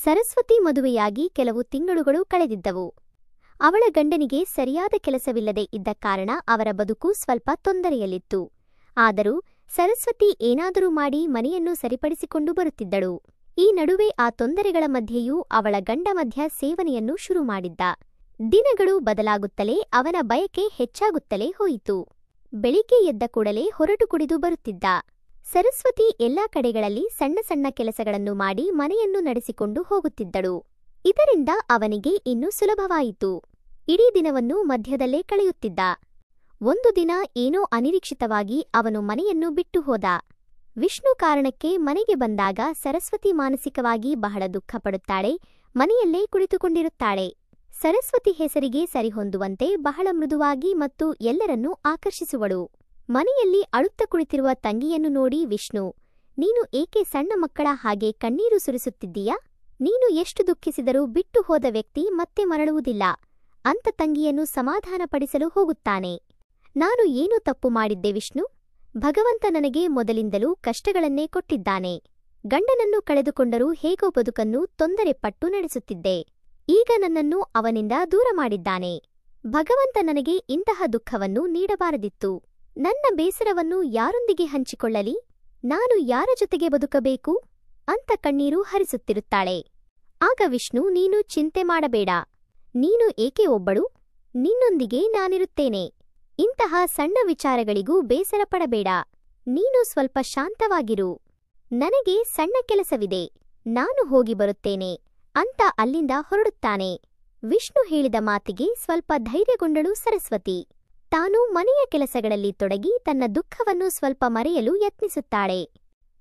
ಸರಸ್ವತಿ ಮದುವೆಯಾಗಿ ಕೆಲವು ತಿಂಗಳುಗಳು ಕಳೆದಿದ್ದವು. ಅವಳ ಗಂಡನಿಗೆ ಸರಿಯಾದ ಕೆಲಸವಿಲ್ಲದೆ ಇದ್ದ ಕಾರಣ ಅವರ ಬದುಕು ಸ್ವಲ್ಪ ತೊಂದರೆಯಲ್ಲಿತ್ತು. ಆದರೂ ಸರಸ್ವತಿ ಏನಾದರೂ ಮಾಡಿ ಮನೆಯನ್ನು ಸರಿಪಡಿಸಿಕೊಂಡು ಬರುತ್ತಿದ್ದಳು. ಈ ನಡುವೆ ಆ ತೊಂದರೆಗಳ ಮಧ್ಯೆಯೂ ಅವಳ ಗಂಡ ಮದ್ಯ ಸೇವನೆಯನ್ನು ಶುರು ಮಾಡಿದ್ದ. ದಿನಗಳು ಬದಲಾಗುತ್ತಲೇ ಅವನ ಬಯಕೆ ಹೆಚ್ಚಾಗುತ್ತಲೇ ಹೋಯಿತು. ಬೆಳಿಗ್ಗೆ ಎದ್ದ ಕೂಡಲೇ ಹೊರಟು ಕುಡಿದು ಬರುತ್ತಿದ್ದ. ಸರಸ್ವತಿ ಎಲ್ಲಾ ಕಡೆಗಳಲ್ಲಿ ಸಣ್ಣ ಸಣ್ಣ ಕೆಲಸಗಳನ್ನು ಮಾಡಿ ಮನೆಯನ್ನು ನಡೆಸಿಕೊಂಡು ಹೋಗುತ್ತಿದ್ದಳು. ಇದರಿಂದ ಅವನಿಗೆ ಇನ್ನೂ ಸುಲಭವಾಯಿತು. ಇಡೀ ದಿನವನ್ನು ಮಧ್ಯದಲ್ಲೇ ಕಳೆಯುತ್ತಿದ್ದ. ಒಂದು ದಿನ ಏನೋ ಅನಿರೀಕ್ಷಿತವಾಗಿ ಅವನು ಮನೆಯನ್ನು ಬಿಟ್ಟು ಹೋದ. ವಿಷ್ಣು ಕಾರಣಕ್ಕೆ ಮನೆಗೆ ಬಂದಾಗ ಸರಸ್ವತಿ ಮಾನಸಿಕವಾಗಿ ಬಹಳ ದುಃಖಪಡುತ್ತಾಳೆ. ಮನೆಯಲ್ಲೇ ಕುಳಿತುಕೊಂಡಿರುತ್ತಾಳೆ. ಸರಸ್ವತಿ ಹೆಸರಿಗೆ ಸರಿಹೊಂದುವಂತೆ ಬಹಳ ಮೃದುವಾಗಿ ಮತ್ತು ಎಲ್ಲರನ್ನೂ ಆಕರ್ಷಿಸುವಳು. ಮನೆಯಲ್ಲಿ ಅಳುತ್ತ ಕುಳಿತಿರುವ ತಂಗಿಯನ್ನು ನೋಡಿ ವಿಷ್ಣು, ನೀನು ಏಕೆ ಸಣ್ಣ ಮಕ್ಕಳ ಹಾಗೆ ಕಣ್ಣೀರು ಸುರಿಸುತ್ತಿದ್ದೀಯಾ? ನೀನು ಎಷ್ಟು ದುಃಖಿಸಿದರೂ ಬಿಟ್ಟು ಹೋದ ವ್ಯಕ್ತಿ ಮತ್ತೆ ಮರಳುವುದಿಲ್ಲ ಅಂತ ತಂಗಿಯನ್ನು ಸಮಾಧಾನಪಡಿಸಲು ಹೋಗುತ್ತಾನೆ. ನಾನು ಏನು ತಪ್ಪು ಮಾಡಿದ್ದೆ ವಿಷ್ಣು? ಭಗವಂತ ನನಗೆ ಮೊದಲಿಂದಲೂ ಕಷ್ಟಗಳನ್ನೇ ಕೊಟ್ಟಿದ್ದಾನೆ. ಗಂಡನನ್ನು ಕಳೆದುಕೊಂಡರೂ ಹೇಗೋ ಬದುಕನ್ನು ತೊಂದರೆಪಟ್ಟು ನಡೆಸುತ್ತಿದ್ದೆ. ಈಗ ನನ್ನನ್ನು ಅವನಿಂದ ದೂರ ಮಾಡಿದ್ದಾನೆ. ಭಗವಂತ ನನಗೆ ಇಂತಹ ದುಃಖವನ್ನು ನೀಡಬಾರದಿತ್ತು. ನನ್ನ ಬೇಸರವನ್ನು ಯಾರೊಂದಿಗೆ ಹಂಚಿಕೊಳ್ಳಲಿ? ನಾನು ಯಾರ ಜೊತೆಗೆ ಬದುಕಬೇಕು ಅಂತ ಕಣ್ಣೀರು ಹರಿಸುತ್ತಿರುತ್ತಾಳೆ. ಆಗ ವಿಷ್ಣು, ನೀನು ಚಿಂತೆ ಮಾಡಬೇಡ. ನೀನು ಏಕೆ ಒಬ್ಬಳು? ನಿನ್ನೊಂದಿಗೆ ನಾನಿರುತ್ತೇನೆ. ಇಂತಹ ಸಣ್ಣ ವಿಚಾರಗಳಿಗೂ ಬೇಸರ ಪಡಬೇಡ. ನೀನು ಸ್ವಲ್ಪ ಶಾಂತವಾಗಿರು. ನನಗೆ ಸಣ್ಣ ಕೆಲಸವಿದೆ, ನಾನು ಹೋಗಿ ಬರುತ್ತೇನೆ ಅಂತ ಅಲ್ಲಿಂದ ಹೊರಡುತ್ತಾನೆ. ವಿಷ್ಣು ಹೇಳಿದ ಮಾತಿಗೆ ಸ್ವಲ್ಪ ಧೈರ್ಯಗೊಂಡಳು ಸರಸ್ವತಿ. ತಾನು ಮನೆಯ ಕೆಲಸಗಳಲ್ಲಿ ತೊಡಗಿ ತನ್ನ ದುಃಖವನ್ನು ಸ್ವಲ್ಪ ಮರೆಯಲು ಯತ್ನಿಸುತ್ತಾಳೆ.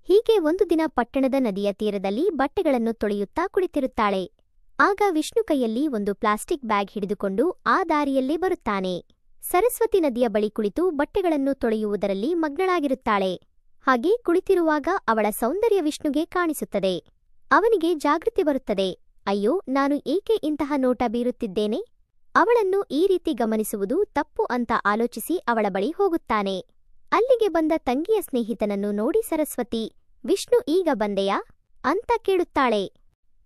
ಹೀಗೆ ಒಂದು ದಿನ ಪಟ್ಟಣದ ನದಿಯ ತೀರದಲ್ಲಿ ಬಟ್ಟೆಗಳನ್ನು ತೊಳೆಯುತ್ತಾ ಕುಳಿತಿರುತ್ತಾಳೆ. ಆಗ ವಿಷ್ಣು ಕೈಯಲ್ಲಿ ಒಂದು ಪ್ಲಾಸ್ಟಿಕ್ ಬ್ಯಾಗ್ ಹಿಡಿದುಕೊಂಡು ಆ ದಾರಿಯಲ್ಲೇ ಬರುತ್ತಾನೆ. ಸರಸ್ವತಿ ನದಿಯ ಬಳಿ ಕುಳಿತು ಬಟ್ಟೆಗಳನ್ನು ತೊಳೆಯುವುದರಲ್ಲಿ ಮಗ್ನಳಾಗಿರುತ್ತಾಳೆ. ಹಾಗೆ ಕುಳಿತಿರುವಾಗ ಅವಳ ಸೌಂದರ್ಯ ವಿಷ್ಣುಗೆ ಕಾಣಿಸುತ್ತದೆ. ಅವನಿಗೆ ಜಾಗೃತಿ ಬರುತ್ತದೆ. ಅಯ್ಯೋ, ನಾನು ಏಕೆ ಇಂತಹ ನೋಟ ಬೀರುತ್ತಿದ್ದೇನೆ? ಅವಳನ್ನು ಈ ರೀತಿ ಗಮನಿಸುವುದು ತಪ್ಪು ಅಂತ ಆಲೋಚಿಸಿ ಅವಳ ಬಳಿ ಹೋಗುತ್ತಾನೆ. ಅಲ್ಲಿಗೆ ಬಂದ ತಂಗಿಯ ಸ್ನೇಹಿತನನ್ನು ನೋಡಿ ಸರಸ್ವತಿ, ವಿಷ್ಣು ಈಗ ಬಂದೆಯಾ ಅಂತ ಕೇಳುತ್ತಾಳೆ.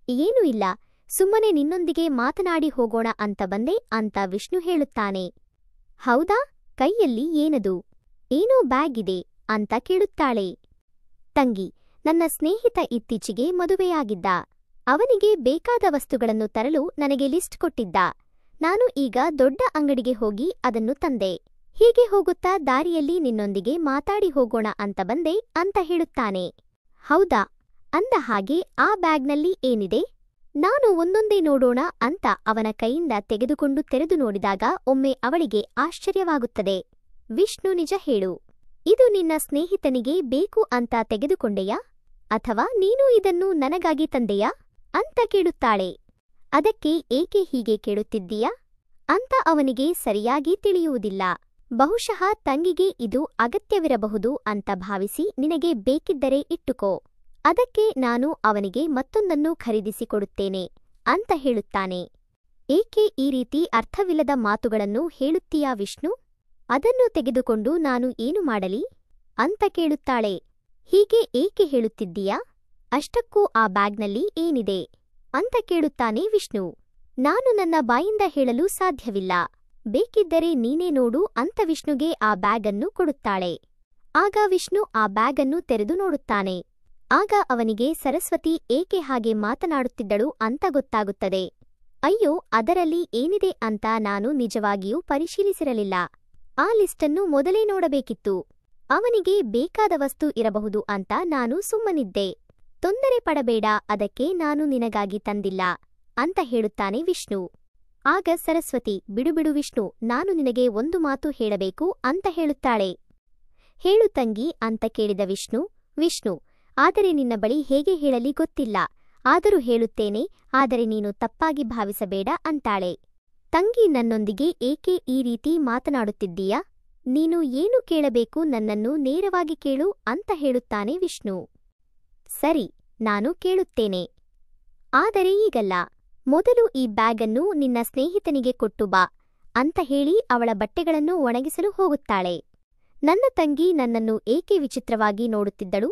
ಏನೂ ಇಲ್ಲ, ಸುಮ್ಮನೆ ನಿನ್ನೊಂದಿಗೆ ಮಾತನಾಡಿ ಹೋಗೋಣ ಅಂತ ಬಂದೆ ಅಂತ ವಿಷ್ಣು ಹೇಳುತ್ತಾನೆ. ಹೌದಾ? ಕೈಯಲ್ಲಿ ಏನದು? ಏನೋ ಬ್ಯಾಗ್ ಇದೆ ಅಂತ ಕೇಳುತ್ತಾಳೆ. ತಂಗಿ, ನನ್ನ ಸ್ನೇಹಿತ ಇತ್ತೀಚೆಗೆ ಮದುವೆಯಾಗಿದ್ದ. ಅವನಿಗೆ ಬೇಕಾದ ವಸ್ತುಗಳನ್ನು ತರಲು ನನಗೆ ಲಿಸ್ಟ್ ಕೊಟ್ಟಿದ್ದ. ನಾನು ಈಗ ದೊಡ್ಡ ಅಂಗಡಿಗೆ ಹೋಗಿ ಅದನ್ನು ತಂದೆ. ಹೀಗೆ ಹೋಗುತ್ತಾ ದಾರಿಯಲ್ಲಿ ನಿನ್ನೊಂದಿಗೆ ಮಾತಾಡಿ ಹೋಗೋಣ ಅಂತ ಬಂದೆ ಅಂತ ಹೇಳುತ್ತಾನೆ. ಹೌದಾ? ಅಂದ ಹಾಗೆ ಆ ಬ್ಯಾಗ್ನಲ್ಲಿ ಏನಿದೆ? ನಾನು ಒಂದೊಂದೇ ನೋಡೋಣ ಅಂತ ಅವನ ಕೈಯಿಂದ ತೆಗೆದುಕೊಂಡು ತೆರೆದು ನೋಡಿದಾಗ ಒಮ್ಮೆ ಅವಳಿಗೆ ಆಶ್ಚರ್ಯವಾಗುತ್ತದೆ. ವಿಷ್ಣು, ನಿಜ ಹೇಳು, ಇದು ನಿನ್ನ ಸ್ನೇಹಿತನಿಗೆ ಬೇಕು ಅಂತ ತೆಗೆದುಕೊಂಡೆಯಾ ಅಥವಾ ನೀನು ಇದನ್ನು ನನಗಾಗಿ ತಂದೆಯಾ ಅಂತ ಕೇಳುತ್ತಾಳೆ. ಅದಕ್ಕೆ ಏಕೆ ಹೀಗೆ ಕೇಳುತ್ತಿದ್ದೀಯಾ ಅಂತ ಅವನಿಗೆ ಸರಿಯಾಗಿ ತಿಳಿಯುವುದಿಲ್ಲ. ಬಹುಶಃ ತಂಗಿಗೆ ಇದು ಅಗತ್ಯವಿರಬಹುದು ಅಂತ ಭಾವಿಸಿ ನಿನಗೆ ಬೇಕಿದ್ದರೆ ಇಟ್ಟುಕೋ, ಅದಕ್ಕೆ ನಾನು ಅವನಿಗೆ ಮತ್ತೊಂದನ್ನು ಖರೀದಿಸಿಕೊಡುತ್ತೇನೆ ಅಂತ ಹೇಳುತ್ತಾನೆ. ಏಕೆ ಈ ರೀತಿ ಅರ್ಥವಿಲ್ಲದ ಮಾತುಗಳನ್ನು ಹೇಳುತ್ತೀಯಾ ವಿಷ್ಣು? ಅದನ್ನು ತೆಗೆದುಕೊಂಡು ನಾನು ಏನು ಮಾಡಲಿ ಅಂತ ಕೇಳುತ್ತಾಳೆ. ಹೀಗೆ ಏಕೆ ಹೇಳುತ್ತಿದ್ದೀಯಾ? ಅಷ್ಟಕ್ಕೂ ಆ ಬ್ಯಾಗ್ನಲ್ಲಿ ಏನಿದೆ ಅಂತ ಕೇಳುತ್ತಾನೆ ವಿಷ್ಣು. ನಾನು ನನ್ನ ಬಾಯಿಂದ ಹೇಳಲು ಸಾಧ್ಯವಿಲ್ಲ, ಬೇಕಿದ್ದರೆ ನೀನೇ ನೋಡು ಅಂತ ವಿಷ್ಣುಗೆ ಆ ಬ್ಯಾಗನ್ನು ಕೊಡುತ್ತಾಳೆ. ಆಗ ವಿಷ್ಣು ಆ ಬ್ಯಾಗನ್ನು ತೆರೆದು ನೋಡುತ್ತಾನೆ. ಆಗ ಅವನಿಗೆ ಸರಸ್ವತಿ ಏಕೆ ಹಾಗೆ ಮಾತನಾಡುತ್ತಿದ್ದಳು ಅಂತ ಗೊತ್ತಾಗುತ್ತದೆ. ಅಯ್ಯೋ, ಅದರಲ್ಲಿ ಏನಿದೆ ಅಂತ ನಾನು ನಿಜವಾಗಿಯೂ ಪರಿಶೀಲಿಸಿರಲಿಲ್ಲ. ಆ ಲಿಸ್ಟನ್ನು ಮೊದಲೇ ನೋಡಬೇಕಿತ್ತು. ಅವನಿಗೆ ಬೇಕಾದ ವಸ್ತು ಇರಬಹುದು ಅಂತ ನಾನು ಸುಮ್ಮನಿದ್ದೆ. ತೊಂದರೆ ಪಡಬೇಡ, ಅದಕ್ಕೆ ನಾನು ನಿನಗಾಗಿ ತಂದಿಲ್ಲ ಅಂತ ಹೇಳುತ್ತಾನೆ ವಿಷ್ಣು. ಆಗ ಸರಸ್ವತಿ, ಬಿಡು ವಿಷ್ಣು, ನಾನು ನಿನಗೆ ಒಂದು ಮಾತು ಹೇಳಬೇಕು ಅಂತ ಹೇಳುತ್ತಾಳೆ. ಹೇಳು ತಂಗಿ ಅಂತ ಕೇಳಿದ ವಿಷ್ಣು, ಆದರೆ ನಿನ್ನ ಬಳಿ ಹೇಗೆ ಹೇಳಲಿ ಗೊತ್ತಿಲ್ಲ, ಆದರೂ ಹೇಳುತ್ತೇನೆ, ಆದರೆ ನೀನು ತಪ್ಪಾಗಿ ಭಾವಿಸಬೇಡ ಅಂತಾಳೆ. ತಂಗಿ, ನನ್ನೊಂದಿಗೆ ಏಕೆ ಈ ರೀತಿ ಮಾತನಾಡುತ್ತಿದ್ದೀಯಾ? ನೀನು ಏನು ಕೇಳಬೇಕು ನನ್ನನ್ನು ನೇರವಾಗಿ ಕೇಳು ಅಂತ ಹೇಳುತ್ತಾನೆ ವಿಷ್ಣು. ಸರಿ, ನಾನು ಕೇಳುತ್ತೇನೆ, ಆದರೆ ಈಗಲ್ಲ. ಮೊದಲು ಈ ಬ್ಯಾಗನ್ನು ನಿನ್ನ ಸ್ನೇಹಿತನಿಗೆ ಕೊಟ್ಟು ಬಾ ಅಂತ ಹೇಳಿ ಅವಳ ಬಟ್ಟೆಗಳನ್ನು ಒಣಗಿಸಲು ಹೋಗುತ್ತಾಳೆ. ನನ್ನ ತಂಗಿ ನನ್ನನ್ನು ಏಕೆ ವಿಚಿತ್ರವಾಗಿ ನೋಡುತ್ತಿದ್ದಳು?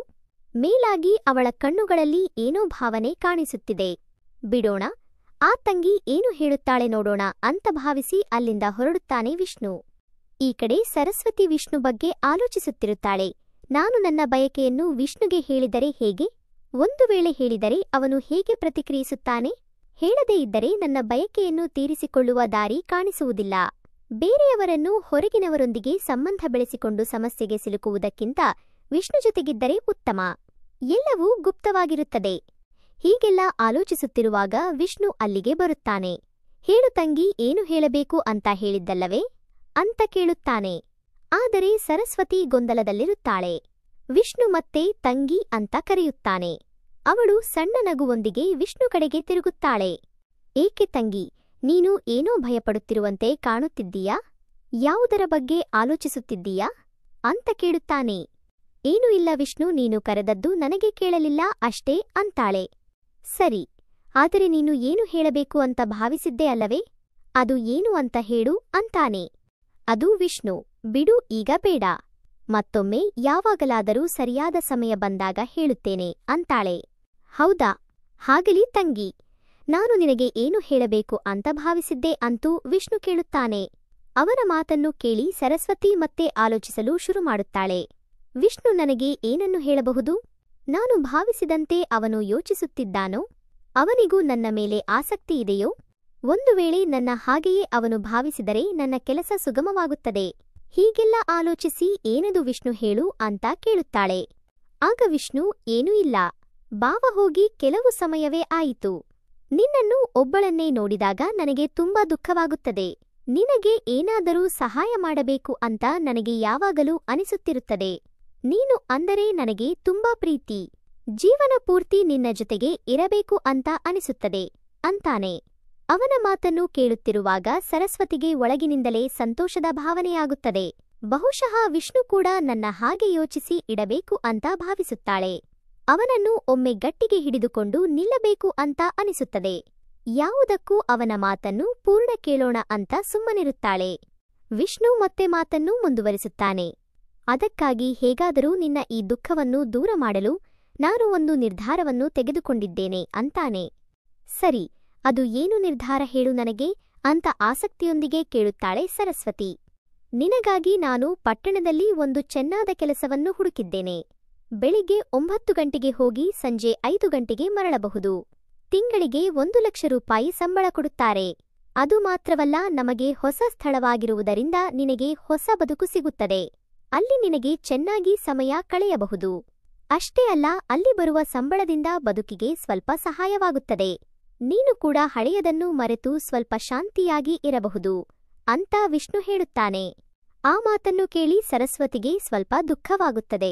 ಮೇಲಾಗಿ ಅವಳ ಕಣ್ಣುಗಳಲ್ಲಿ ಏನೋ ಭಾವನೆ ಕಾಣಿಸುತ್ತಿದೆ. ಬಿಡೋಣ, ಆ ತಂಗಿ ಏನು ಹೇಳುತ್ತಾಳೆ ನೋಡೋಣ ಅಂತ ಭಾವಿಸಿ ಅಲ್ಲಿಂದ ಹೊರಡುತ್ತಾನೆ ವಿಷ್ಣು. ಈ ಕಡೆ ಸರಸ್ವತಿ ವಿಷ್ಣು ಬಗ್ಗೆ ಆಲೋಚಿಸುತ್ತಿರುತ್ತಾಳೆ. ನಾನು ನನ್ನ ಬಯಕೆಯನ್ನು ವಿಷ್ಣುಗೆ ಹೇಳಿದರೆ ಹೇಗೆ? ಒಂದು ವೇಳೆ ಹೇಳಿದರೆ ಅವನು ಹೇಗೆ ಪ್ರತಿಕ್ರಿಯಿಸುತ್ತಾನೆ? ಹೇಳದೇ ಇದ್ದರೆ ನನ್ನ ಬಯಕೆಯನ್ನು ತೀರಿಸಿಕೊಳ್ಳುವ ದಾರಿ ಕಾಣಿಸುವುದಿಲ್ಲ. ಬೇರೆಯವರನ್ನು ಹೊರಗಿನವರೊಂದಿಗೆ ಸಂಬಂಧ ಬೆಳೆಸಿಕೊಂಡು ಸಮಸ್ಯೆಗೆ ಸಿಲುಕುವುದಕ್ಕಿಂತ ವಿಷ್ಣು ಜೊತೆಗಿದ್ದರೆ ಉತ್ತಮ. ಎಲ್ಲವೂ ಗುಪ್ತವಾಗಿರುತ್ತದೆ. ಹೀಗೆಲ್ಲ ಆಲೋಚಿಸುತ್ತಿರುವಾಗ ವಿಷ್ಣು ಅಲ್ಲಿಗೆ ಬರುತ್ತಾನೆ. ಹೇಳು ತಂಗಿ, ಏನು ಹೇಳಬೇಕು ಅಂತ ಹೇಳಿದ್ದಲ್ಲವೇ ಅಂತ ಕೇಳುತ್ತಾನೆ. ಆದರೆ ಸರಸ್ವತಿ ಗೊಂದಲದಲ್ಲಿರುತ್ತಾಳೆ. ವಿಷ್ಣು ಮತ್ತೆ ತಂಗಿ ಅಂತ ಕರೆಯುತ್ತಾನೆ. ಅವಳು ಸಣ್ಣ ನಗುವೊಂದಿಗೆ ವಿಷ್ಣು ಕಡೆಗೆ ತಿರುಗುತ್ತಾಳೆ. ಏಕೆ ತಂಗಿ, ನೀನು ಏನೋ ಭಯಪಡುತ್ತಿರುವಂತೆ ಕಾಣುತ್ತಿದ್ದೀಯಾ? ಯಾವುದರ ಬಗ್ಗೆ ಆಲೋಚಿಸುತ್ತಿದ್ದೀಯಾ ಅಂತ ಕೇಳುತ್ತಾನೆ. ಏನೂ ಇಲ್ಲ ವಿಷ್ಣು, ನೀನು ಕರೆದದ್ದು ನನಗೆ ಕೇಳಲಿಲ್ಲ ಅಷ್ಟೇ ಅಂತಾಳೆ. ಸರಿ, ಆದರೆ ನೀನು ಏನು ಹೇಳಬೇಕು ಅಂತ ಭಾವಿಸಿದ್ದೆ ಅಲ್ಲವೇ? ಅದು ಏನು ಅಂತ ಹೇಳು ಅಂತಾನೆ. ಅದು ವಿಷ್ಣು, ಬಿಡು ಈಗ ಬೇಡ, ಮತ್ತೊಮ್ಮೆ ಯಾವಾಗಲಾದರೂ ಸರಿಯಾದ ಸಮಯ ಬಂದಾಗ ಹೇಳುತ್ತೇನೆ ಅಂತಾಳೆ. ಹೌದಾ, ಹಾಗಲಿ ತಂಗಿ, ನಾನು ನಿನಗೆ ಏನು ಹೇಳಬೇಕು ಅಂತ ಭಾವಿಸಿದ್ದೆ ಅಂತೂ ವಿಷ್ಣು ಕೇಳುತ್ತಾನೆ. ಅವನ ಮಾತನ್ನು ಕೇಳಿ ಸರಸ್ವತಿ ಮತ್ತೆ ಆಲೋಚಿಸಲು ಶುರು ಮಾಡುತ್ತಾಳೆ. ವಿಷ್ಣು ನನಗೆ ಏನನ್ನು ಹೇಳಬಹುದು? ನಾನು ಭಾವಿಸಿದಂತೆ ಅವನು ಯೋಚಿಸುತ್ತಿದ್ದಾನೋ? ಅವನಿಗೂ ನನ್ನ ಮೇಲೆ ಆಸಕ್ತಿ ಇದೆಯೋ? ಒಂದು ವೇಳೆ ನನ್ನ ಹಾಗೆಯೇ ಅವನು ಭಾವಿಸಿದರೆ ನನ್ನ ಕೆಲಸ ಸುಗಮವಾಗುತ್ತದೆ. ಹೀಗೆಲ್ಲ ಆಲೋಚಿಸಿ ಏನದು ವಿಷ್ಣು ಹೇಳು ಅಂತ ಕೇಳುತ್ತಾಳೆ. ಆಗ ವಿಷ್ಣು, ಏನೂ ಇಲ್ಲ ಬಾವ, ಹೋಗಿ ಕೆಲವು ಸಮಯವೇ ಆಯಿತು. ನಿನ್ನನ್ನು ಒಬ್ಬಳನ್ನೇ ನೋಡಿದಾಗ ನನಗೆ ತುಂಬಾ ದುಃಖವಾಗುತ್ತದೆ. ನಿನಗೆ ಏನಾದರೂ ಸಹಾಯ ಮಾಡಬೇಕು ಅಂತ ನನಗೆ ಯಾವಾಗಲೂ ಅನಿಸುತ್ತಿರುತ್ತದೆ. ನೀನು ಅಂದರೆ ನನಗೆ ತುಂಬಾ ಪ್ರೀತಿ. ಜೀವನ ಪೂರ್ತಿ ನಿನ್ನ ಜೊತೆಗೆ ಇರಬೇಕು ಅಂತ ಅನಿಸುತ್ತದೆ ಅಂತಾನೆ. ಅವನ ಮಾತನ್ನು ಕೇಳುತ್ತಿರುವಾಗ ಸರಸ್ವತಿಗೆ ಒಳಗಿನಿಂದಲೇ ಸಂತೋಷದ ಭಾವನೆಯಾಗುತ್ತದೆ. ಬಹುಶಃ ವಿಷ್ಣು ಕೂಡ ನನ್ನ ಹಾಗೆ ಯೋಚಿಸಿ ಇಡಬೇಕು ಅಂತ ಭಾವಿಸುತ್ತಾಳೆ. ಅವನನ್ನು ಒಮ್ಮೆ ಗಟ್ಟಿಗೆ ಹಿಡಿದುಕೊಂಡು ನಿಲ್ಲಬೇಕು ಅಂತ ಅನಿಸುತ್ತದೆ. ಯಾವುದಕ್ಕೂ ಅವನ ಮಾತನ್ನು ಪೂರ್ಣ ಕೇಳೋಣ ಅಂತ ಸುಮ್ಮನಿರುತ್ತಾಳೆ. ವಿಷ್ಣು ಮತ್ತೆ ಮಾತನ್ನು ಮುಂದುವರಿಸುತ್ತಾನೆ. ಅದಕ್ಕಾಗಿ ಹೇಗಾದರೂ ನಿನ್ನ ಈ ದುಃಖವನ್ನು ದೂರ ಮಾಡಲು ನಾನು ಒಂದು ನಿರ್ಧಾರವನ್ನು ತೆಗೆದುಕೊಂಡಿದ್ದೇನೆ ಅಂತಾನೆ. ಸರಿ, ಅದು ಏನು ನಿರ್ಧಾರ ಹೇಳು ನನಗೆ ಅಂತ ಆಸಕ್ತಿಯೊಂದಿಗೆ ಕೇಳುತ್ತಾಳೆ ಸರಸ್ವತಿ. ನಿನಗಾಗಿ ನಾನು ಪಟ್ಟಣದಲ್ಲಿ ಒಂದು ಚೆನ್ನಾದ ಕೆಲಸವನ್ನು ಹುಡುಕಿದ್ದೇನೆ. ಬೆಳಿಗ್ಗೆ 9 ಗಂಟೆಗೆ ಹೋಗಿ ಸಂಜೆ 5 ಗಂಟೆಗೆ ಮರಳಬಹುದು. ತಿಂಗಳಿಗೆ 1 ಲಕ್ಷ ರೂಪಾಯಿ ಸಂಬಳ ಕೊಡುತ್ತಾರೆ. ಅದು ಮಾತ್ರವಲ್ಲ, ನಮಗೆ ಹೊಸ ಸ್ಥಳವಾಗಿರುವುದರಿಂದ ನಿನಗೆ ಹೊಸ ಬದುಕು ಸಿಗುತ್ತದೆ. ಅಲ್ಲಿ ನಿನಗೆ ಚೆನ್ನಾಗಿ ಸಮಯ ಕಳೆಯಬಹುದು. ಅಷ್ಟೇ ಅಲ್ಲ, ಅಲ್ಲಿ ಬರುವ ಸಂಬಳದಿಂದ ಬದುಕಿಗೆ ಸ್ವಲ್ಪ ಸಹಾಯವಾಗುತ್ತದೆ. ನೀನು ಕೂಡ ಹಳೆಯದನ್ನು ಮರೆತು ಸ್ವಲ್ಪ ಶಾಂತಿಯಾಗಿ ಇರಬಹುದು ಅಂತ ವಿಷ್ಣು ಹೇಳುತ್ತಾನೆ. ಆ ಮಾತನ್ನು ಕೇಳಿ ಸರಸ್ವತಿಗೆ ಸ್ವಲ್ಪ ದುಃಖವಾಗುತ್ತದೆ.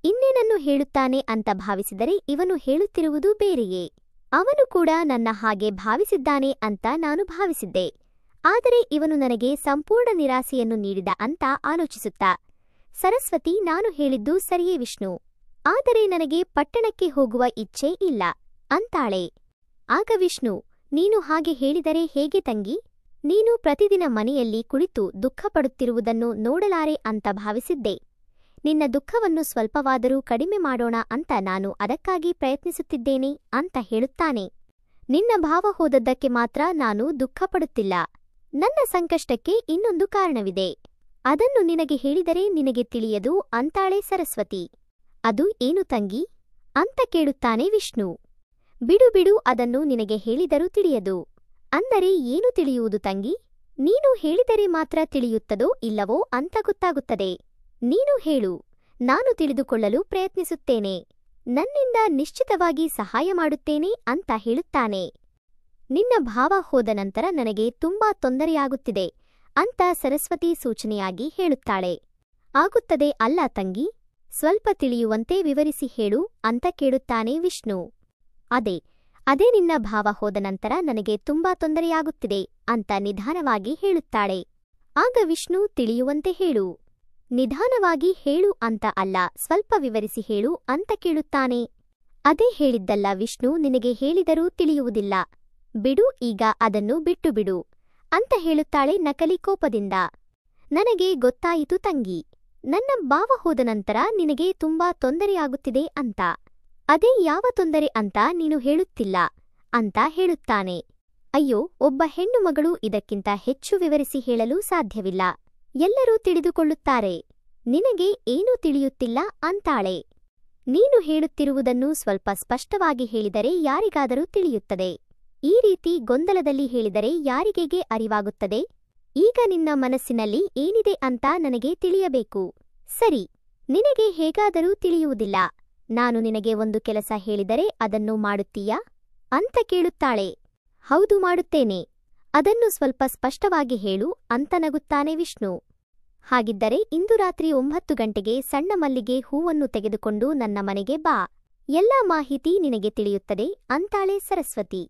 ಇನ್ನೇನನ್ನು ಹೇಳುತ್ತಾನೆ ಅಂತ ಭಾವಿಸಿದರೆ ಇವನು ಹೇಳುತ್ತಿರುವುದು ಬೇರೆಯೇ. ಅವನು ಕೂಡ ನನ್ನ ಹಾಗೆ ಭಾವಿಸಿದ್ದಾನೆ ಅಂತ ನಾನು ಭಾವಿಸಿದ್ದೆ. ಆದರೆ ಇವನು ನನಗೆ ಸಂಪೂರ್ಣ ನಿರಾಸೆಯನ್ನು ನೀಡಿದ ಅಂತ ಆಲೋಚಿಸುತ್ತಾ, ಸರಸ್ವತಿ, ನಾನು ಹೇಳಿದ್ದು ಸರಿಯೇ ವಿಷ್ಣು, ಆದರೆ ನನಗೆ ಪಟ್ಟಣಕ್ಕೆ ಹೋಗುವ ಇಚ್ಛೆ ಇಲ್ಲ ಅಂತಾಳೆ. ಆಗ ವಿಷ್ಣು, ನೀನು ಹಾಗೆ ಹೇಳಿದರೆ ಹೇಗೆ ತಂಗಿ? ನೀನು ಪ್ರತಿದಿನ ಮನೆಯಲ್ಲಿ ಕುಳಿತು ದುಃಖಪಡುತ್ತಿರುವುದನ್ನು ನೋಡಲಾರೆ ಅಂತ ಭಾವಿಸಿದ್ದೆ. ನಿನ್ನ ದುಃಖವನ್ನು ಸ್ವಲ್ಪವಾದರೂ ಕಡಿಮೆ ಮಾಡೋಣ ಅಂತ ನಾನು ಅದಕ್ಕಾಗಿ ಪ್ರಯತ್ನಿಸುತ್ತಿದ್ದೇನೆ ಅಂತ ಹೇಳುತ್ತಾನೆ. ನಿನ್ನ ಭಾವ ಹೋದದ್ದಕ್ಕೆ ಮಾತ್ರ ನಾನು ದುಃಖಪಡುತ್ತಿಲ್ಲ. ನನ್ನ ಸಂಕಷ್ಟಕ್ಕೆ ಇನ್ನೊಂದು ಕಾರಣವಿದೆ. ಅದನ್ನು ನಿನಗೆ ಹೇಳಿದರೆ ನಿನಗೆ ತಿಳಿಯದು ಅಂತಾಳೆ ಸರಸ್ವತಿ. ಅದು ಏನು ತಂಗಿ ಅಂತ ಕೇಳುತ್ತಾನೆ ವಿಷ್ಣು. ಬಿಡು ಬಿಡು, ಅದನ್ನು ನಿನಗೆ ಹೇಳಿದರೂ ತಿಳಿಯದು. ಅಂದರೆ ಏನು ತಿಳಿಯುವುದು ತಂಗಿ? ನೀನು ಹೇಳಿದರೆ ಮಾತ್ರ ತಿಳಿಯುತ್ತದೋ ಇಲ್ಲವೋ ಅಂತ ಗೊತ್ತಾಗುತ್ತದೆ. ನೀನು ಹೇಳು, ನಾನು ತಿಳಿದುಕೊಳ್ಳಲು ಪ್ರಯತ್ನಿಸುತ್ತೇನೆ. ನನ್ನಿಂದ ನಿಶ್ಚಿತವಾಗಿ ಸಹಾಯ ಮಾಡುತ್ತೇನೆ ಅಂತ ಹೇಳುತ್ತಾನೆ. ನಿನ್ನ ಭಾವ ಹೋದ ನಂತರ ನನಗೆ ತುಂಬಾ ತೊಂದರೆಯಾಗುತ್ತಿದೆ ಅಂತ ಸರಸ್ವತಿ ಸೂಚನೆಯಾಗಿ ಹೇಳುತ್ತಾಳೆ. ಆಗುತ್ತದೆ ಅಲ್ಲ ತಂಗಿ, ಸ್ವಲ್ಪ ತಿಳಿಯುವಂತೆ ವಿವರಿಸಿ ಹೇಳು ಅಂತ ಕೇಳುತ್ತಾನೆ ವಿಷ್ಣು. ಅದೇ ನಿನ್ನ ಭಾವ ಹೋದ ನಂತರ ನನಗೆ ತುಂಬಾ ತೊಂದರೆಯಾಗುತ್ತಿದೆ ಅಂತ ನಿಧಾನವಾಗಿ ಹೇಳುತ್ತಾಳೆ. ಆಗ ವಿಷ್ಣು, ತಿಳಿಯುವಂತೆ ಹೇಳು, ನಿಧಾನವಾಗಿ ಹೇಳು ಅಂತ ಅಲ್ಲ, ಸ್ವಲ್ಪ ವಿವರಿಸಿ ಹೇಳು ಅಂತ ಕೇಳುತ್ತಾನೆ. ಅದೇ ಹೇಳಿದ್ದಲ್ಲ ವಿಷ್ಣು, ನಿನಗೆ ಹೇಳಿದರೂ ತಿಳಿಯುವುದಿಲ್ಲ. ಬಿಡು, ಈಗ ಅದನ್ನು ಬಿಟ್ಟು ಬಿಡು ಅಂತ ಹೇಳುತ್ತಾಳೆ ನಕಲಿ ಕೋಪದಿಂದ. ನನಗೆ ಗೊತ್ತಾಯಿತು ತಂಗಿ, ನನ್ನ ಭಾವ ಹೋದ ನಂತರ ನಿನಗೆ ತುಂಬಾ ತೊಂದರೆಯಾಗುತ್ತಿದೆ ಅಂತ. ಅದೇ ಯಾವ ತೊಂದರೆ ಅಂತ ನೀನು ಹೇಳುತ್ತಿಲ್ಲ. ಅಂತ ಹೇಳುತ್ತಾನೆ. ಅಯ್ಯೋ, ಒಬ್ಬ ಹೆಣ್ಣು ಮಗಳು ಇದಕ್ಕಿಂತ ಹೆಚ್ಚು ವಿವರಿಸಿ ಹೇಳಲು ಸಾಧ್ಯವಿಲ್ಲ. ಎಲ್ಲರೂ ತಿಳಿದುಕೊಳ್ಳುತ್ತಾರೆ. ನಿನಗೆ ಏನೂ ತಿಳಿಯುತ್ತಿಲ್ಲ ಅಂತಾಳೆ. ನೀನು ಹೇಳುತ್ತಿರುವುದನ್ನು ಸ್ವಲ್ಪ ಸ್ಪಷ್ಟವಾಗಿ ಹೇಳಿದರೆ ಯಾರಿಗಾದರೂ ತಿಳಿಯುತ್ತದೆ. ಈ ರೀತಿ ಗೊಂದಲದಲ್ಲಿ ಹೇಳಿದರೆ ಯಾರಿಗೆಗೆ ಅರಿವಾಗುತ್ತದೆ? ಈಗ ನಿನ್ನ ಮನಸ್ಸಿನಲ್ಲಿ ಏನಿದೆ ಅಂತ ನನಗೆ ತಿಳಿಯಬೇಕು. ಸರಿ, ನಿನಗೆ ಹೇಗಾದರೂ ತಿಳಿಯುವುದಿಲ್ಲ. ನಾನು ನಿನಗೆ ಒಂದು ಕೆಲಸ ಹೇಳಿದರೆ ಅದನ್ನು ಮಾಡುತ್ತೀಯಾ ಅಂತ ಕೇಳುತ್ತಾಳೆ. ಹೌದು, ಮಾಡುತ್ತೇನೆ. ಅದನ್ನು ಸ್ವಲ್ಪ ಸ್ಪಷ್ಟವಾಗಿ ಹೇಳು ಅಂತ ನಗುತ್ತಾನೆ ವಿಷ್ಣು. ಹಾಗಿದ್ದರೆ ಇಂದು ರಾತ್ರಿ 9 ಗಂಟೆಗೆ ಸಣ್ಣ ಮಲ್ಲಿಗೆ ಹೂವನ್ನು ತೆಗೆದುಕೊಂಡು ನನ್ನ ಮನೆಗೆ ಬಾ. ಎಲ್ಲಾ ಮಾಹಿತಿ ನಿನಗೆ ತಿಳಿಯುತ್ತದೆ ಅಂತಾಳೆ ಸರಸ್ವತಿ.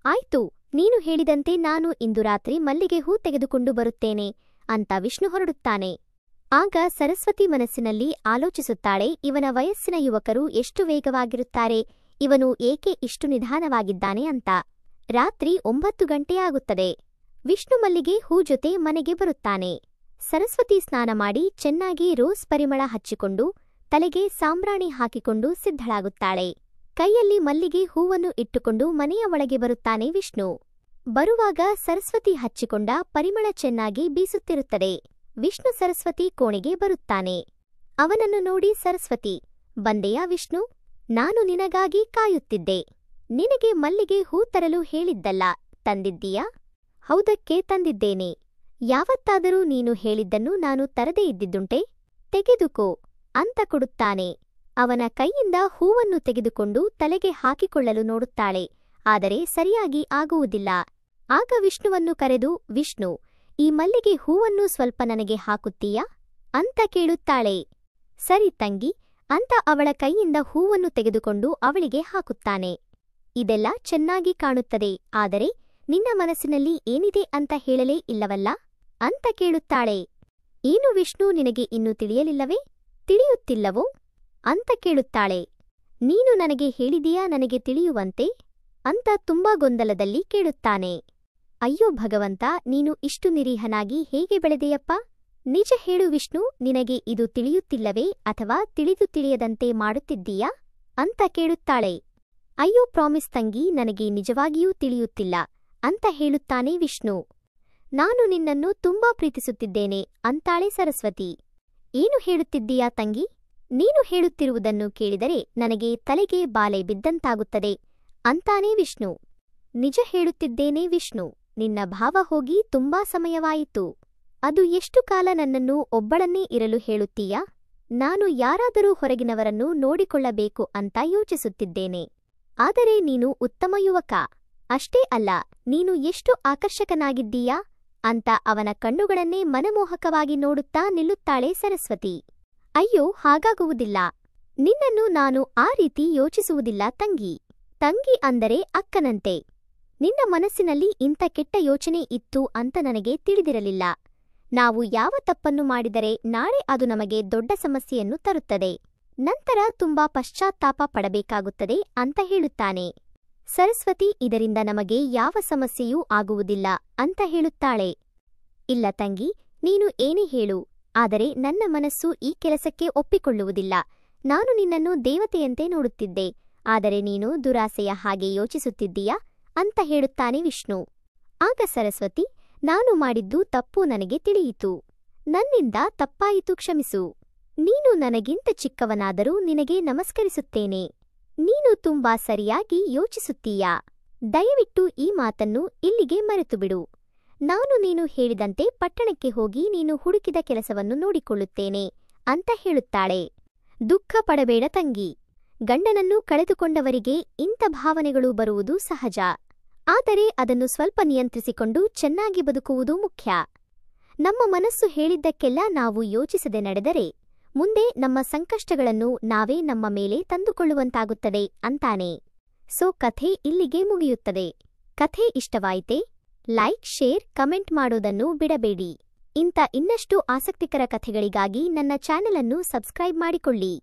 ಆಯ್ತು, ನೀನು ಹೇಳಿದಂತೆ ನಾನು ಇಂದು ರಾತ್ರಿ ಮಲ್ಲಿಗೆ ಹೂ ತೆಗೆದುಕೊಂಡು ಬರುತ್ತೇನೆ ಅಂತ ವಿಷ್ಣು ಹೊರಡುತ್ತಾನೆ. ಆಗ ಸರಸ್ವತಿ ಮನಸ್ಸಿನಲ್ಲಿ ಆಲೋಚಿಸುತ್ತಾಳೆ, ಇವನ ವಯಸ್ಸಿನ ಯುವಕರು ಎಷ್ಟು ವೇಗವಾಗಿರುತ್ತಾರೆ, ಇವನು ಏಕೆ ಇಷ್ಟು ನಿಧಾನವಾಗಿದ್ದಾನೆ ಅಂತ. ರಾತ್ರಿ 9 ಗಂಟೆಯಾಗುತ್ತದೆ. ವಿಷ್ಣು ಮಲ್ಲಿಗೆ ಹೂ ಜೊತೆ ಮನೆಗೆ ಬರುತ್ತಾನೆ. ಸರಸ್ವತಿ ಸ್ನಾನ ಮಾಡಿ ಚೆನ್ನಾಗಿ ರೋಸ್ ಪರಿಮಳ ಹಚ್ಚಿಕೊಂಡು ತಲೆಗೆ ಸಾಂಬ್ರಾಣಿ ಹಾಕಿಕೊಂಡು ಸಿದ್ಧಳಾಗುತ್ತಾಳೆ. ಕೈಯಲ್ಲಿ ಮಲ್ಲಿಗೆ ಹೂವನ್ನು ಇಟ್ಟುಕೊಂಡು ಮನೆಯ ಒಳಗೆ ಬರುತ್ತಾನೆ ವಿಷ್ಣು. ಬರುವಾಗ ಸರಸ್ವತಿ ಹಚ್ಚಿಕೊಂಡ ಪರಿಮಳ ಚೆನ್ನಾಗಿ ಬೀಸುತ್ತಿರುತ್ತದೆ. ವಿಷ್ಣು ಸರಸ್ವತಿ ಕೋಣೆಗೆ ಬರುತ್ತಾನೆ. ಅವನನ್ನು ನೋಡಿ ಸರಸ್ವತಿ, ಬಂದೆಯಾ ವಿಷ್ಣು? ನಾನು ನಿನಗಾಗಿ ಕಾಯುತ್ತಿದ್ದೆ. ನಿನಗೆ ಮಲ್ಲಿಗೆ ಹೂ ತರಲು ಹೇಳಿದ್ದಲ್ಲ, ತಂದಿದ್ದೀಯಾ? ಹೌದಕ್ಕೆ ತಂದಿದ್ದೇನೆ. ಯಾವತ್ತಾದರೂ ನೀನು ಹೇಳಿದ್ದನ್ನು ನಾನು ತರದೇ ಇದ್ದಿದ್ದುಂಟೆ? ತೆಗೆದುಕೋ ಅಂತ ಕೊಡುತ್ತಾನೆ. ಅವನ ಕೈಯಿಂದ ಹೂವನ್ನು ತೆಗೆದುಕೊಂಡು ತಲೆಗೆ ಹಾಕಿಕೊಳ್ಳಲು ನೋಡುತ್ತಾಳೆ. ಆದರೆ ಸರಿಯಾಗಿ ಆಗುವುದಿಲ್ಲ. ಆಗ ವಿಷ್ಣುವನ್ನು ಕರೆದು, ವಿಷ್ಣು, ಈ ಮಲ್ಲಿಗೆ ಹೂವನ್ನು ಸ್ವಲ್ಪ ನನಗೆ ಹಾಕುತ್ತೀಯಾ ಅಂತ ಕೇಳುತ್ತಾಳೆ. ಸರಿ ತಂಗಿ ಅಂತ ಅವಳ ಕೈಯಿಂದ ಹೂವನ್ನು ತೆಗೆದುಕೊಂಡು ಅವಳಿಗೆ ಹಾಕುತ್ತಾನೆ. ಇದೆಲ್ಲ ಚೆನ್ನಾಗಿ ಕಾಣುತ್ತದೆ, ಆದರೆ ನಿನ್ನ ಮನಸ್ಸಿನಲ್ಲಿ ಏನಿದೆ ಅಂತ ಹೇಳಲೇ ಇಲ್ಲವಲ್ಲ ಅಂತ ಕೇಳುತ್ತಾಳೆ. ಏನು ವಿಷ್ಣು, ನಿನಗೆ ಇನ್ನೂ ತಿಳಿಯಲಿಲ್ಲವೇ? ತಿಳಿಯುತ್ತಿಲ್ಲವೋ ಅಂತ ಕೇಳುತ್ತಾಳೆ. ನೀನು ನನಗೆ ಹೇಳಿದೀಯಾ ನನಗೆ ತಿಳಿಯುವಂತೆ ಅಂತ ತುಂಬಾ ಗೊಂದಲದಲ್ಲಿ ಕೇಳುತ್ತಾನೆ. ಅಯ್ಯೋ ಭಗವಂತ, ನೀನು ಇಷ್ಟು ನಿರೀಹನಾಗಿ ಹೇಗೆ ಬೆಳೆದೆಯಪ್ಪ? ನಿಜ ಹೇಳು ವಿಷ್ಣು, ನಿನಗೆ ಇದು ತಿಳಿಯುತ್ತಿಲ್ಲವೇ ಅಥವಾ ತಿಳಿದು ತಿಳಿಯದಂತೆ ಮಾಡುತ್ತಿದ್ದೀಯಾ ಅಂತ ಕೇಳುತ್ತಾಳೆ. ಅಯ್ಯೋ ಪ್ರಾಮಿಸ್ ತಂಗಿ, ನನಗೆ ನಿಜವಾಗಿಯೂ ತಿಳಿಯುತ್ತಿಲ್ಲ ಅಂತ ಹೇಳುತ್ತಾನೆ ವಿಷ್ಣು. ನಾನು ನಿನ್ನನ್ನು ತುಂಬಾ ಪ್ರೀತಿಸುತ್ತಿದ್ದೇನೆ ಅಂತಾಳೆ ಸರಸ್ವತಿ. ಏನು ಹೇಳುತ್ತಿದ್ದೀಯಾ ತಂಗಿ? ನೀನು ಹೇಳುತ್ತಿರುವುದನ್ನು ಕೇಳಿದರೆ ನನಗೆ ತಲೆಗೆ ಬಾಲೆ ಬಿದ್ದಂತಾಗುತ್ತದೆ ಅಂತಾನೆ ವಿಷ್ಣು. ನಿಜ ಹೇಳುತ್ತಿದ್ದೇನೆ ವಿಷ್ಣು, ನಿನ್ನ ಭಾವ ಹೋಗಿ ತುಂಬಾ ಸಮಯವಾಯಿತು. ಅದು ಎಷ್ಟು ಕಾಲ ನನ್ನನ್ನು ಒಬ್ಬಳನ್ನೇ ಇರಲು ಹೇಳುತ್ತೀಯಾ? ನಾನು ಯಾರಾದರೂ ಹೊರಗಿನವರನ್ನು ನೋಡಿಕೊಳ್ಳಬೇಕು ಅಂತ ಯೋಚಿಸುತ್ತಿದ್ದೇನೆ. ಆದರೆ ನೀನು ಉತ್ತಮ ಯುವಕ. ಅಷ್ಟೇ ಅಲ್ಲ, ನೀನು ಎಷ್ಟು ಆಕರ್ಷಕನಾಗಿದ್ದೀಯಾ ಅಂತ ಅವನ ಕಣ್ಣುಗಳನ್ನೇ ಮನಮೋಹಕವಾಗಿ ನೋಡುತ್ತಾ ನಿಲ್ಲುತ್ತಾಳೆ ಸರಸ್ವತಿ. ಅಯ್ಯೋ, ಹಾಗಾಗುವುದಿಲ್ಲ. ನಿನ್ನನ್ನು ನಾನು ಆ ರೀತಿ ಯೋಚಿಸುವುದಿಲ್ಲ ತಂಗಿ. ತಂಗಿ ಅಂದರೆ ಅಕ್ಕನಂತೆ. ನಿನ್ನ ಮನಸ್ಸಿನಲ್ಲಿ ಇಂಥ ಕೆಟ್ಟ ಯೋಚನೆ ಇತ್ತು ಅಂತ ನನಗೆ ತಿಳಿದಿರಲಿಲ್ಲ. ನಾವು ಯಾವ ತಪ್ಪನ್ನು ಮಾಡಿದರೆ ನಾಳೆ ಅದು ನಮಗೆ ದೊಡ್ಡ ಸಮಸ್ಯೆಯನ್ನು ತರುತ್ತದೆ. ನಂತರ ತುಂಬಾ ಪಶ್ಚಾತ್ತಾಪ ಪಡಬೇಕಾಗುತ್ತದೆ ಅಂತ ಹೇಳುತ್ತಾನೆ. ಸರಸ್ವತಿ ಇದರಿಂದ ನಮಗೆ ಯಾವ ಸಮಸ್ಯೆಯೂ ಆಗುವುದಿಲ್ಲ ಅಂತ ಹೇಳುತ್ತಾಳೆ. ಇಲ್ಲ ತಂಗಿ, ನೀನು ಏನೇ ಹೇಳು, ಆದರೆ ನನ್ನ ಮನಸ್ಸು ಈ ಕೆಲಸಕ್ಕೆ ಒಪ್ಪಿಕೊಳ್ಳುವುದಿಲ್ಲ. ನಾನು ನಿನ್ನನ್ನು ದೇವತೆಯಂತೆ ನೋಡುತ್ತಿದ್ದೆ, ಆದರೆ ನೀನು ದುರಾಸೆಯ ಹಾಗೆ ಯೋಚಿಸುತ್ತಿದ್ದೀಯಾ ಅಂತ ಹೇಳುತ್ತಾನೆ ವಿಷ್ಣು. ಆಗ ಸರಸ್ವತಿ, ನಾನು ಮಾಡಿದ್ದು ತಪ್ಪು ನನಗೆ ತಿಳಿಯಿತು. ನನ್ನಿಂದ ತಪ್ಪಾಯಿತು, ಕ್ಷಮಿಸು. ನೀನು ನನಗಿಂತ ಚಿಕ್ಕವನಾದರೂ ನಿನಗೆ ನಮಸ್ಕರಿಸುತ್ತೇನೆ. ನೀನು ತುಂಬಾ ಸರಿಯಾಗಿ ಯೋಚಿಸುತ್ತೀಯಾ. ದಯವಿಟ್ಟು ಈ ಮಾತನ್ನು ಇಲ್ಲಿಗೆ ಮರೆತುಬಿಡು. ನಾನು ನೀನು ಹೇಳಿದಂತೆ ಪಟ್ಟಣಕ್ಕೆ ಹೋಗಿ ನೀನು ಹುಡುಕಿದ ಕೆಲಸವನ್ನು ನೋಡಿಕೊಳ್ಳುತ್ತೇನೆ ಅಂತ ಹೇಳುತ್ತಾಳೆ. ದುಃಖ ಪಡಬೇಡ ತಂಗಿ. ಗಂಡನನ್ನು ಕಳೆದುಕೊಂಡವರಿಗೆ ಇಂಥ ಭಾವನೆಗಳು ಬರುವುದು ಸಹಜ. ಆದರೆ ಅದನ್ನು ಸ್ವಲ್ಪ ನಿಯಂತ್ರಿಸಿಕೊಂಡು ಚೆನ್ನಾಗಿ ಬದುಕುವುದು ಮುಖ್ಯ. ನಮ್ಮ ಮನಸ್ಸು ಹೇಳಿದ್ದಕ್ಕೆಲ್ಲ ನಾವು ಯೋಚಿಸದೆ ನಡೆದರೆ ಮುಂದೆ ನಮ್ಮ ಸಂಕಷ್ಟಗಳನ್ನು ನಾವೇ ನಮ್ಮ ಮೇಲೆ ತಂದುಕೊಳ್ಳುವಂತಾಗುತ್ತದೆ ಅಂತಾನೆ. ಸೊ ಕಥೆ ಇಲ್ಲಿಗೆ ಮುಗಿಯುತ್ತದೆ. ಕಥೆ ಇಷ್ಟವಾಯಿತೆ? ಲೈಕ್, ಶೇರ್, ಕಮೆಂಟ್ ಮಾಡೋದನ್ನು ಬಿಡಬೇಡಿ. ಇಂಥ ಇನ್ನಷ್ಟು ಆಸಕ್ತಿಕರ ಕಥೆಗಳಿಗಾಗಿ ನನ್ನ ಚಾನೆಲ್ ಅನ್ನು ಸಬ್ಸ್ಕ್ರೈಬ್ ಮಾಡಿಕೊಳ್ಳಿ.